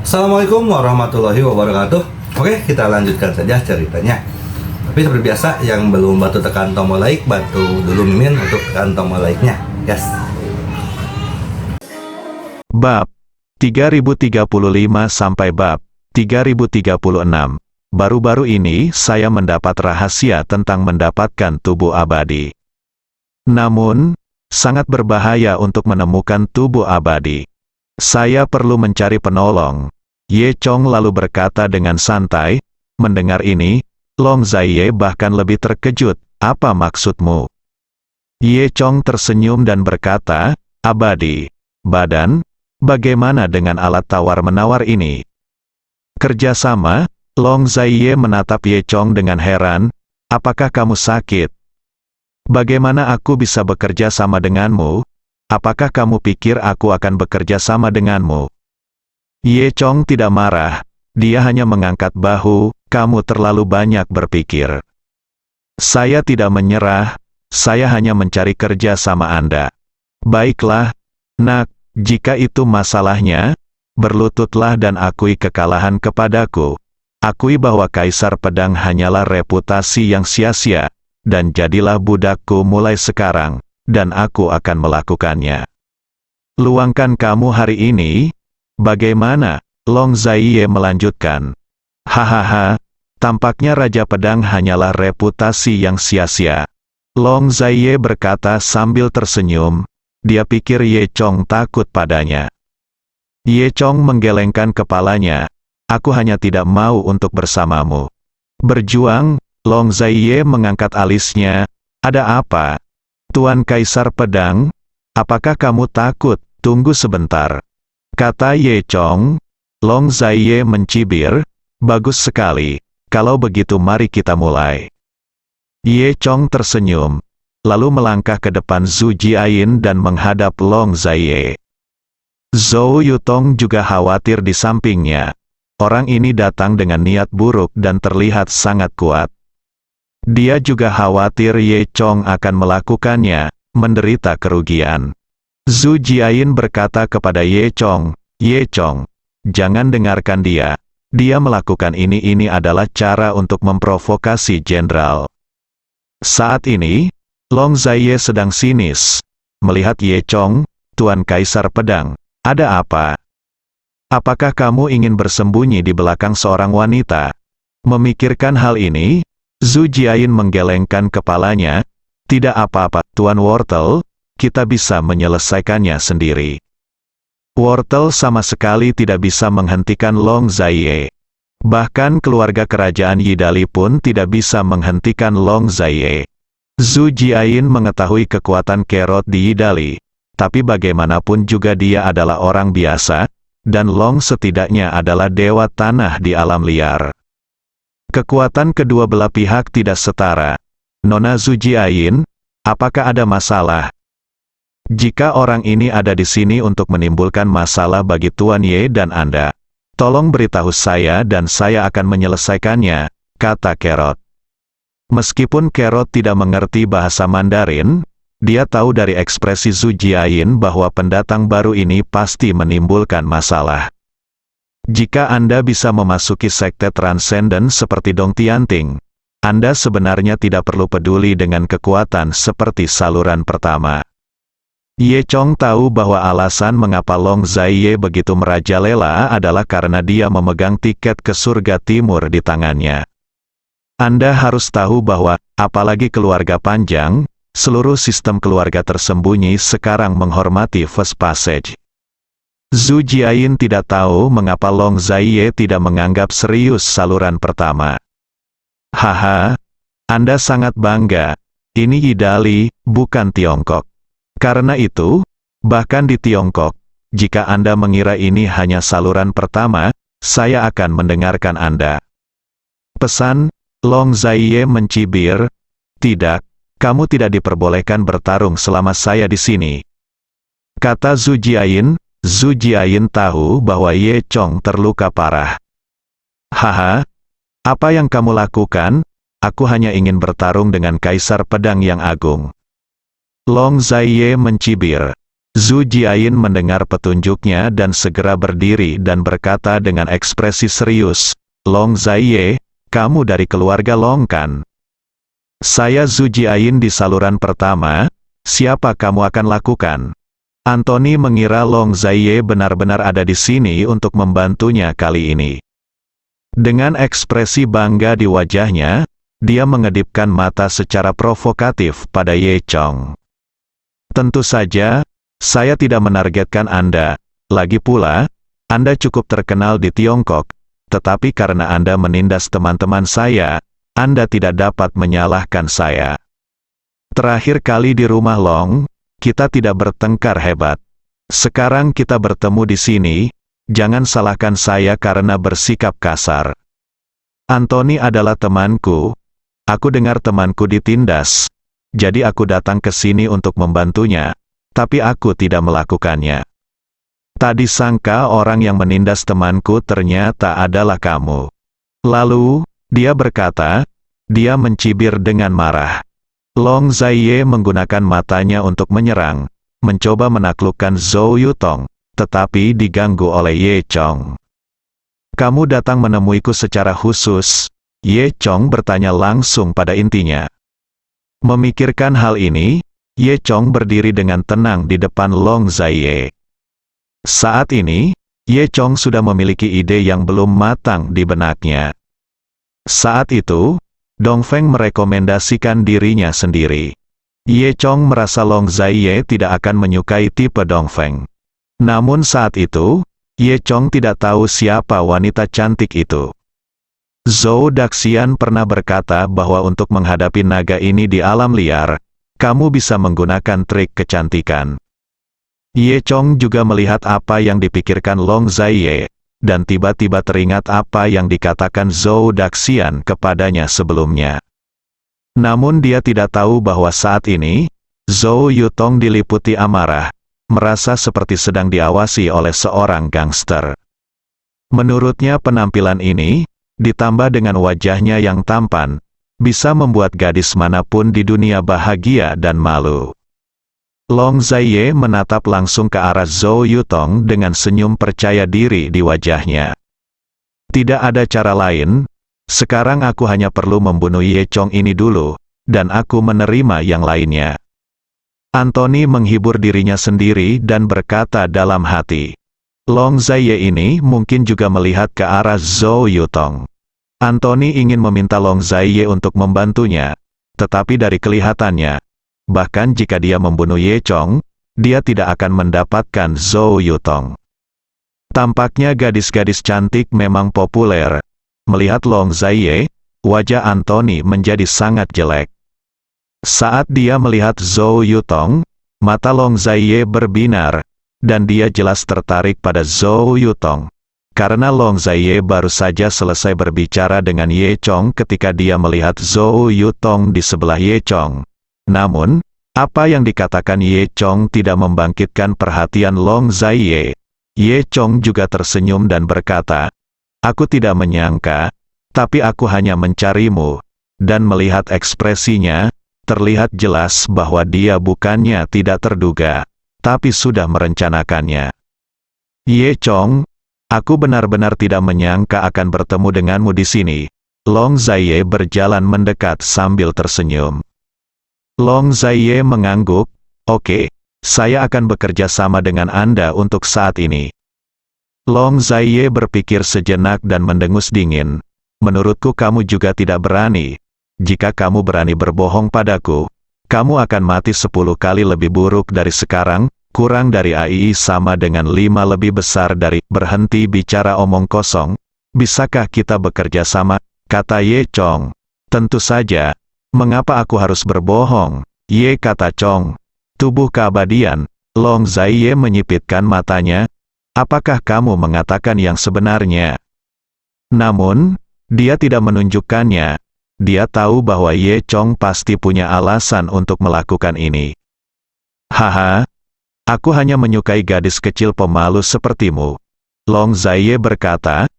Assalamualaikum warahmatullahi wabarakatuh. Oke, kita lanjutkan saja ceritanya. Tapi seperti biasa, yang belum bantu tekan tombol like, bantu dulu Mimin untuk tekan tombol like-nya. Yes. Bab 3035 sampai bab 3036. Baru-baru ini saya mendapat rahasia tentang mendapatkan tubuh abadi. Namun, sangat berbahaya untuk menemukan tubuh abadi. Saya perlu mencari penolong. Ye Chong lalu berkata dengan santai. Mendengar ini, Long Zaiye bahkan lebih terkejut. Apa maksudmu? Ye Chong tersenyum dan berkata, abadi. Badan, bagaimana dengan alat tawar-menawar ini? Kerjasama? Long Zaiye menatap Ye Chong dengan heran. Apakah kamu sakit? Bagaimana aku bisa bekerja sama denganmu? Apakah kamu pikir aku akan bekerja sama denganmu? Ye Chong tidak marah. Dia hanya mengangkat bahu. Kamu terlalu banyak berpikir. Saya tidak menyerah. Saya hanya mencari kerja sama Anda. Baiklah, nak, jika itu masalahnya, berlututlah dan akui kekalahan kepadaku. Akui bahwa Kaisar Pedang hanyalah reputasi yang sia-sia, dan jadilah budakku mulai sekarang, dan aku akan melakukannya. Luangkan kamu hari ini? Bagaimana? Long Zaiye melanjutkan. Hahaha, tampaknya Raja Pedang hanyalah reputasi yang sia-sia. Long Zaiye berkata sambil tersenyum. Dia pikir Ye Chong takut padanya. Ye Chong menggelengkan kepalanya. Aku hanya tidak mau untuk bersamamu. Berjuang? Long Zaiye mengangkat alisnya. Ada apa? Tuan Kaisar Pedang? Apakah kamu takut? Tunggu sebentar. Kata Ye Chong. Long Zaiye mencibir. Bagus sekali. Kalau begitu mari kita mulai. Ye Chong tersenyum. Lalu melangkah ke depan Zhu Jiayin dan menghadap Long Zaiye. Zhou Yutong juga khawatir di sampingnya. Orang ini datang dengan niat buruk dan terlihat sangat kuat. Dia juga khawatir Ye Chong akan melakukannya, menderita kerugian. Zhu Jiayin berkata kepada Ye Chong, Ye Chong, jangan dengarkan dia. Dia melakukan ini adalah cara untuk memprovokasi jenderal. Saat ini, Long Zaiye sedang sinis. Melihat Ye Chong, Tuan Kaisar Pedang, ada apa? Apakah kamu ingin bersembunyi di belakang seorang wanita? Memikirkan hal ini, Zhu Jiayin menggelengkan kepalanya. Tidak apa-apa, Tuan Wortel, kita bisa menyelesaikannya sendiri. Wortel sama sekali tidak bisa menghentikan Long Zaiye. Bahkan keluarga kerajaan Yidali pun tidak bisa menghentikan Long Zaiye. Zhu Jiayin mengetahui kekuatan Kerot di Yidali, tapi bagaimanapun juga dia adalah orang biasa, dan Long setidaknya adalah dewa tanah di alam liar. Kekuatan kedua belah pihak tidak setara. Nona Zhu Jiayin, apakah ada masalah? Jika orang ini ada di sini untuk menimbulkan masalah bagi Tuan Ye dan Anda, tolong beritahu saya dan saya akan menyelesaikannya, kata Kerot. Meskipun Kerot tidak mengerti bahasa Mandarin, dia tahu dari ekspresi Zhu Jiayin bahwa pendatang baru ini pasti menimbulkan masalah. Jika Anda bisa memasuki sekte transenden seperti Dong Tianting, Anda sebenarnya tidak perlu peduli dengan kekuatan seperti saluran pertama. Ye Chong tahu bahwa alasan mengapa Long Zaiye begitu merajalela adalah karena dia memegang tiket ke surga timur di tangannya. Anda harus tahu bahwa, apalagi keluarga panjang, seluruh sistem keluarga tersembunyi sekarang menghormati First Passage. Zhu Jiayin tidak tahu mengapa Long Zaiye tidak menganggap serius saluran pertama. Haha, Anda sangat bangga. Ini Yidali, bukan Tiongkok. Karena itu, bahkan di Tiongkok, jika Anda mengira ini hanya saluran pertama, saya akan mendengarkan Anda. Pesan, Long Zaiye mencibir, tidak, kamu tidak diperbolehkan bertarung selama saya di sini. Kata Zhu Jiayin. Zhu Jiayin tahu bahwa Ye Chong terluka parah. Haha, apa yang kamu lakukan? Aku hanya ingin bertarung dengan Kaisar Pedang yang agung. Long Zaiye mencibir. Zhu Jiayin mendengar petunjuknya dan segera berdiri dan berkata dengan ekspresi serius, "Long Zaiye, kamu dari keluarga Long kan? Saya Zhu Jiayin di saluran pertama, siapa kamu akan lakukan?" Anthony mengira Long Zaiye benar-benar ada di sini untuk membantunya kali ini. Dengan ekspresi bangga di wajahnya, dia mengedipkan mata secara provokatif pada Ye Chong. "Tentu saja, saya tidak menargetkan Anda. Lagi pula, Anda cukup terkenal di Tiongkok, tetapi karena Anda menindas teman-teman saya, Anda tidak dapat menyalahkan saya. Terakhir kali di rumah Long, kita tidak bertengkar hebat. Sekarang kita bertemu di sini, jangan salahkan saya karena bersikap kasar. Anthony adalah temanku. Aku dengar temanku ditindas, jadi aku datang ke sini untuk membantunya, tapi aku tidak melakukannya. Tak disangka orang yang menindas temanku ternyata adalah kamu." Lalu, dia berkata, dia mencibir dengan marah. Long Zaiye menggunakan matanya untuk menyerang, mencoba menaklukkan Zhou Yutong, tetapi diganggu oleh Ye Chong. "Kamu datang menemuiku secara khusus?" Ye Chong bertanya langsung pada intinya. Memikirkan hal ini, Ye Chong berdiri dengan tenang di depan Long Zaiye. Saat ini, Ye Chong sudah memiliki ide yang belum matang di benaknya. Saat itu, Dongfeng merekomendasikan dirinya sendiri. Ye Chong merasa Long Zaiye tidak akan menyukai tipe Dongfeng. Namun saat itu, Ye Chong tidak tahu siapa wanita cantik itu. Zhou Daxian pernah berkata bahwa untuk menghadapi naga ini di alam liar, kamu bisa menggunakan trik kecantikan. Ye Chong juga melihat apa yang dipikirkan Long Zaiye, dan tiba-tiba teringat apa yang dikatakan Zhou Daxian kepadanya sebelumnya. Namun dia tidak tahu bahwa saat ini, Zhou Yutong diliputi amarah, merasa seperti sedang diawasi oleh seorang gangster. Menurutnya penampilan ini, ditambah dengan wajahnya yang tampan, bisa membuat gadis manapun di dunia bahagia dan malu. Long Zaiye menatap langsung ke arah Zhou Yutong dengan senyum percaya diri di wajahnya. "Tidak ada cara lain, sekarang aku hanya perlu membunuh Ye Chong ini dulu, dan aku menerima yang lainnya." Anthony menghibur dirinya sendiri dan berkata dalam hati, Long Zaiye ini mungkin juga melihat ke arah Zhou Yutong. Anthony ingin meminta Long Zaiye untuk membantunya, tetapi dari kelihatannya, bahkan jika dia membunuh Ye Chong, dia tidak akan mendapatkan Zhou Yutong. Tampaknya gadis-gadis cantik memang populer. Melihat Long Zaiye, wajah Anthony menjadi sangat jelek. Saat dia melihat Zhou Yutong, mata Long Zaiye berbinar, dan dia jelas tertarik pada Zhou Yutong. Karena Long Zaiye baru saja selesai berbicara dengan Ye Chong ketika dia melihat Zhou Yutong di sebelah Ye Chong. Namun, apa yang dikatakan Ye Chong tidak membangkitkan perhatian Long Zaiye. Ye Chong juga tersenyum dan berkata, "Aku tidak menyangka, tapi aku hanya mencarimu." Dan melihat ekspresinya, terlihat jelas bahwa dia bukannya tidak terduga, tapi sudah merencanakannya. "Ye Chong, aku benar-benar tidak menyangka akan bertemu denganmu di sini." Long Zaiye berjalan mendekat sambil tersenyum. Long Zaiye mengangguk, "Oke, saya akan bekerja sama dengan Anda untuk saat ini." Long Zaiye berpikir sejenak dan mendengus dingin. "Menurutku kamu juga tidak berani. Jika kamu berani berbohong padaku, kamu akan mati 10 kali lebih buruk dari sekarang, kurang dari AII sama dengan 5 lebih besar dari." "Berhenti bicara omong kosong. Bisakah kita bekerja sama?" kata Ye Chong. "Tentu saja. Mengapa aku harus berbohong?" "Ye," kata Chong. "Tubuh keabadian." Long Zaiye menyipitkan matanya. "Apakah kamu mengatakan yang sebenarnya?" Namun, dia tidak menunjukkannya. Dia tahu bahwa Ye Chong pasti punya alasan untuk melakukan ini. "Haha, aku hanya menyukai gadis kecil pemalu sepertimu." Long Zaiye berkata,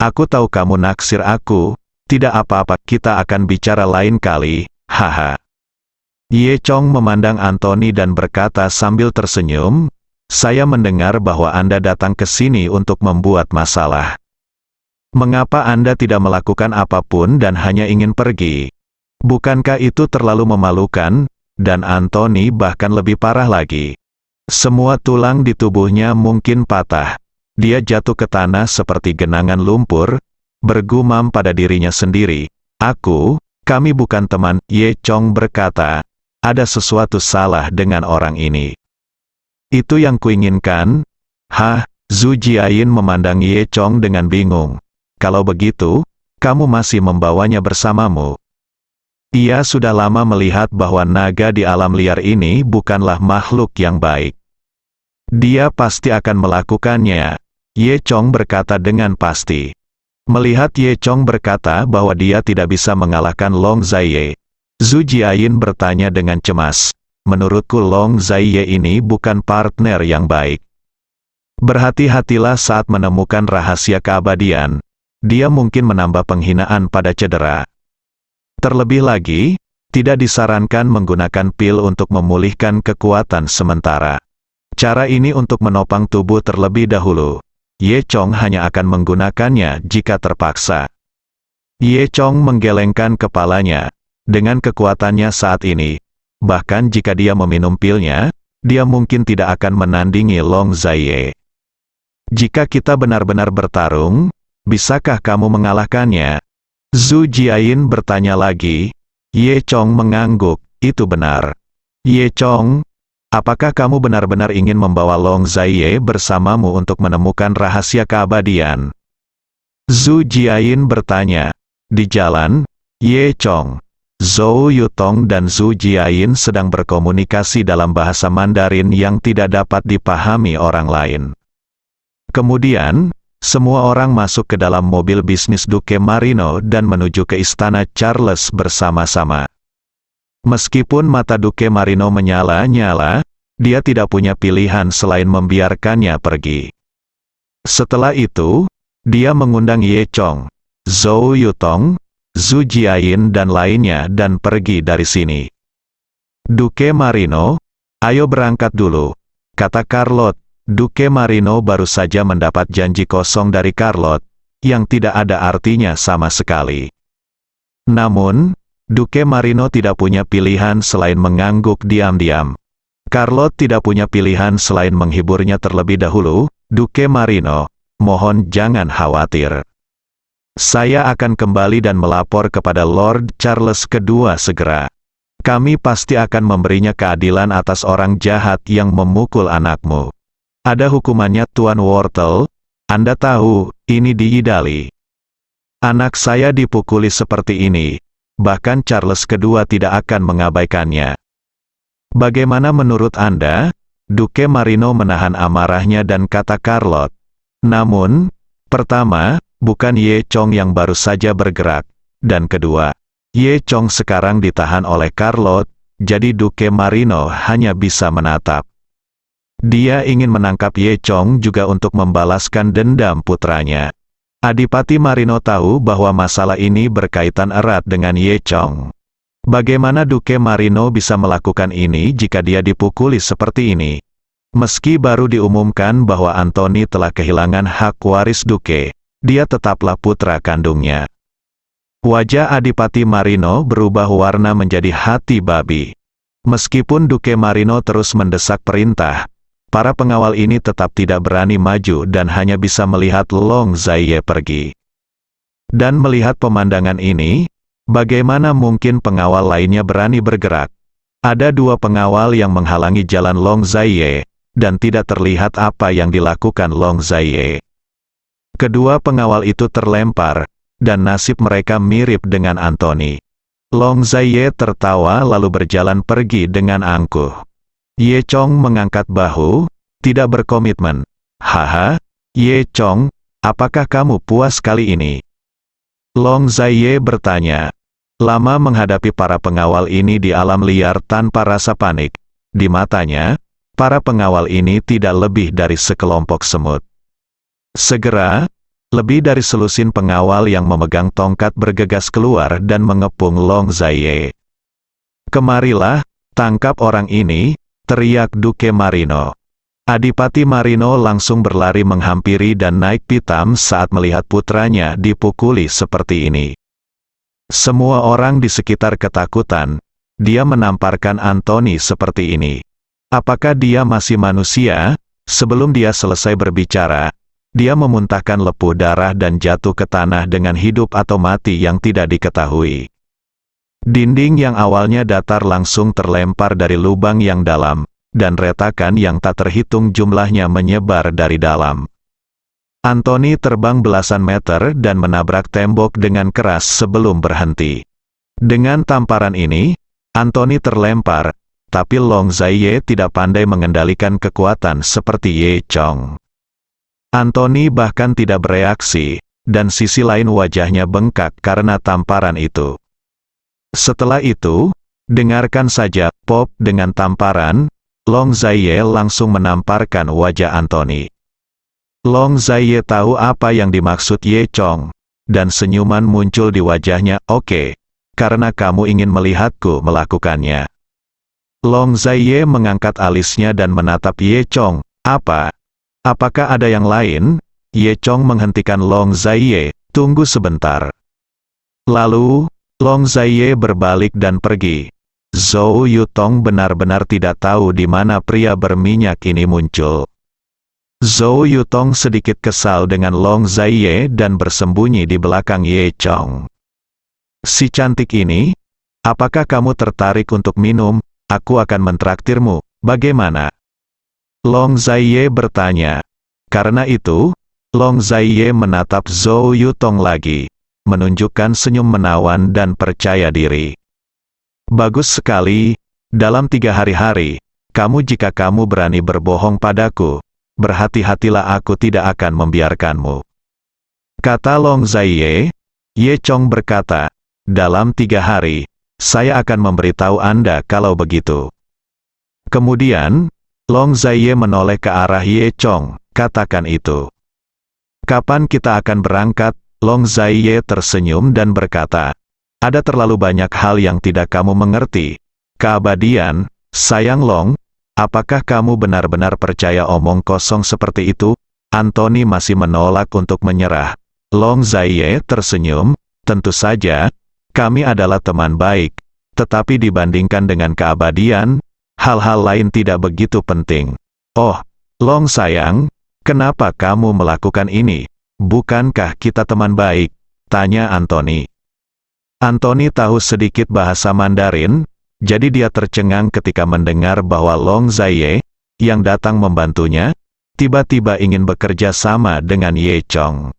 "Aku tahu kamu naksir aku. Tidak apa-apa, kita akan bicara lain kali, haha." Ye Chong memandang Anthony dan berkata sambil tersenyum, Saya mendengar bahwa Anda datang ke sini untuk membuat masalah. Mengapa Anda tidak melakukan apapun dan hanya ingin pergi? Bukankah itu terlalu memalukan? Dan Anthony bahkan lebih parah lagi. Semua tulang di tubuhnya mungkin patah. Dia jatuh ke tanah seperti genangan lumpur, bergumam pada dirinya sendiri. Kami bukan teman, Ye Chong berkata. Ada sesuatu salah dengan orang ini. Itu yang kuinginkan? Zhu Jiayin memandang Ye Chong dengan bingung. Kalau begitu, kamu masih membawanya bersamamu. Ia sudah lama melihat bahwa naga di alam liar ini bukanlah makhluk yang baik. Dia pasti akan melakukannya, Ye Chong berkata dengan pasti. Melihat Ye Chong berkata bahwa dia tidak bisa mengalahkan Long Zaiye, Zhu Jiayin bertanya dengan cemas. Menurutku Long Zaiye ini bukan partner yang baik. Berhati-hatilah saat menemukan rahasia keabadian. Dia mungkin menambah penghinaan pada cedera. Terlebih lagi, tidak disarankan menggunakan pil untuk memulihkan kekuatan sementara. Cara ini untuk menopang tubuh terlebih dahulu. Ye Chong hanya akan menggunakannya jika terpaksa. Ye Chong menggelengkan kepalanya. Dengan kekuatannya saat ini, bahkan jika dia meminum pilnya, dia mungkin tidak akan menandingi Long Zaiye. Jika kita benar-benar bertarung, bisakah kamu mengalahkannya? Zhu Jiayin bertanya lagi. Ye Chong mengangguk, itu benar. Ye Chong, apakah kamu benar-benar ingin membawa Long Zaiye bersamamu untuk menemukan rahasia keabadian? Zhu Jiayin bertanya. Di jalan, Ye Chong, Zhou Yutong dan Zhu Jiayin sedang berkomunikasi dalam bahasa Mandarin yang tidak dapat dipahami orang lain. Kemudian, semua orang masuk ke dalam mobil bisnis Duke Marino dan menuju ke istana Charles bersama-sama. Meskipun mata Duke Marino menyala-nyala, dia tidak punya pilihan selain membiarkannya pergi. Setelah itu, dia mengundang Ye Chong, Zhou Yutong, Zhu Jiayin dan lainnya dan pergi dari sini. Duke Marino, ayo berangkat dulu, kata Carlotte. Duke Marino baru saja mendapat janji kosong dari Carlotte, yang tidak ada artinya sama sekali. Namun, Duke Marino tidak punya pilihan selain mengangguk diam-diam. Carlotte tidak punya pilihan selain menghiburnya terlebih dahulu. Duke Marino, mohon jangan khawatir. Saya akan kembali dan melapor kepada Lord Charles II segera. Kami pasti akan memberinya keadilan atas orang jahat yang memukul anakmu. Ada hukumannya Tuan Wortel, Anda tahu, ini di Idali. Anak saya dipukuli seperti ini, bahkan Charles II tidak akan mengabaikannya. Bagaimana menurut Anda? Duke Marino menahan amarahnya dan kata Carlotte. Namun, pertama, bukan Ye Chong yang baru saja bergerak, dan kedua, Ye Chong sekarang ditahan oleh Carlotte, jadi Duke Marino hanya bisa menatap. Dia ingin menangkap Ye Chong juga untuk membalaskan dendam putranya. Adipati Marino tahu bahwa masalah ini berkaitan erat dengan Ye Chong. Bagaimana Duke Marino bisa melakukan ini jika dia dipukuli seperti ini? Meski baru diumumkan bahwa Anthony telah kehilangan hak waris Duke, dia tetaplah putra kandungnya. Wajah Adipati Marino berubah warna menjadi hati babi. Meskipun Duke Marino terus mendesak perintah, para pengawal ini tetap tidak berani maju dan hanya bisa melihat Long Zaiye pergi. Dan melihat pemandangan ini, bagaimana mungkin pengawal lainnya berani bergerak? Ada dua pengawal yang menghalangi jalan Long Zaiye, dan tidak terlihat apa yang dilakukan Long Zaiye. Kedua pengawal itu terlempar, dan nasib mereka mirip dengan Anthony. Long Zaiye tertawa lalu berjalan pergi dengan angkuh. Ye Chong mengangkat bahu, tidak berkomitmen. Haha, Ye Chong, apakah kamu puas kali ini? Long Zaiye bertanya. Lama menghadapi para pengawal ini di alam liar tanpa rasa panik. Di matanya, para pengawal ini tidak lebih dari sekelompok semut. Segera, lebih dari selusin pengawal yang memegang tongkat bergegas keluar dan mengepung Long Zaiye. Kemarilah, tangkap orang ini, teriak Duke Marino. Adipati Marino langsung berlari menghampiri dan naik pitam saat melihat putranya dipukuli seperti ini. Semua orang di sekitar ketakutan. Dia menamparkan Anthony seperti ini. Apakah dia masih manusia? Sebelum dia selesai berbicara, dia memuntahkan lepuh darah dan jatuh ke tanah dengan hidup atau mati yang tidak diketahui. Dinding yang awalnya datar langsung terlempar dari lubang yang dalam, dan retakan yang tak terhitung jumlahnya menyebar dari dalam. Anthony terbang belasan meter dan menabrak tembok dengan keras sebelum berhenti. Dengan tamparan ini, Anthony terlempar, tapi Long Zaiye tidak pandai mengendalikan kekuatan seperti Ye Chong. Anthony bahkan tidak bereaksi, dan sisi lain wajahnya bengkak karena tamparan itu. Setelah itu, dengarkan saja, pop dengan tamparan, Long Zaiye langsung menamparkan wajah Anthony. Long Zaiye tahu apa yang dimaksud Ye Chong, dan senyuman muncul di wajahnya. Oke, karena kamu ingin melihatku melakukannya. Long Zaiye mengangkat alisnya dan menatap Ye Chong. Apa? Apakah ada yang lain? Ye Chong menghentikan Long Zaiye. Tunggu sebentar. Lalu, Long Zaiye berbalik dan pergi. Zhou Yutong benar-benar tidak tahu di mana pria berminyak ini muncul. Zhou Yutong sedikit kesal dengan Long Zaiye dan bersembunyi di belakang Ye Chong. Si cantik ini, apakah kamu tertarik untuk minum? Aku akan mentraktirmu, bagaimana? Long Zaiye bertanya. Karena itu, Long Zaiye menatap Zhou Yutong lagi, menunjukkan senyum menawan dan percaya diri. Bagus sekali, dalam 3 hari-hari, jika kamu berani berbohong padaku, berhati-hatilah aku tidak akan membiarkanmu. Kata Long Zaiye. Ye Chong berkata, dalam 3 hari, saya akan memberitahu Anda kalau begitu. Kemudian, Long Zaiye menoleh ke arah Ye Chong, katakan itu. Kapan kita akan berangkat? Long Zaiye tersenyum dan berkata, ada terlalu banyak hal yang tidak kamu mengerti. Keabadian, sayang Long, apakah kamu benar-benar percaya omong kosong seperti itu? Anthony masih menolak untuk menyerah. Long Zaiye tersenyum, tentu saja, kami adalah teman baik, tetapi dibandingkan dengan keabadian, hal-hal lain tidak begitu penting. Oh, Long sayang, kenapa kamu melakukan ini? Bukankah kita teman baik? Tanya Anthony. Anthony tahu sedikit bahasa Mandarin, jadi dia tercengang ketika mendengar bahwa Long Zaiye, yang datang membantunya, tiba-tiba ingin bekerja sama dengan Ye Chong.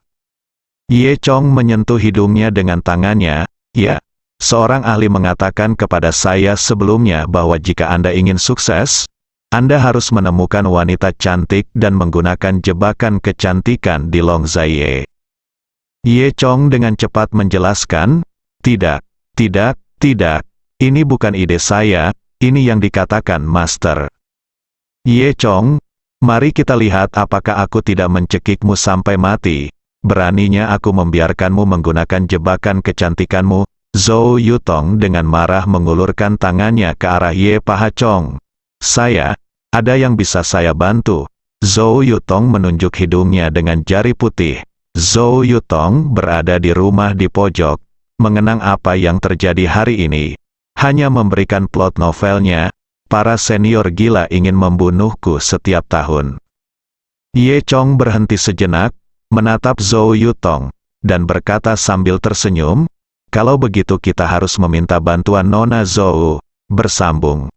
Ye Chong menyentuh hidungnya dengan tangannya. Ya, seorang ahli mengatakan kepada saya sebelumnya bahwa jika Anda ingin sukses, Anda harus menemukan wanita cantik dan menggunakan jebakan kecantikan di Long Zaiye. Ye Chong dengan cepat menjelaskan, tidak, ini bukan ide saya, ini yang dikatakan Master. Ye Chong, mari kita lihat apakah aku tidak mencekikmu sampai mati. Beraninya aku membiarkanmu menggunakan jebakan kecantikanmu. Zhou Yutong dengan marah mengulurkan tangannya ke arah Ye Pahachong. Ada yang bisa saya bantu. Zhou Yutong menunjuk hidungnya dengan jari putih. Zhou Yutong berada di rumah di pojok, mengenang apa yang terjadi hari ini. Hanya memberikan plot novelnya, para senior gila ingin membunuhku setiap tahun. Ye Chong berhenti sejenak, menatap Zhou Yutong, dan berkata sambil tersenyum, kalau begitu kita harus meminta bantuan Nona Zhou. Bersambung.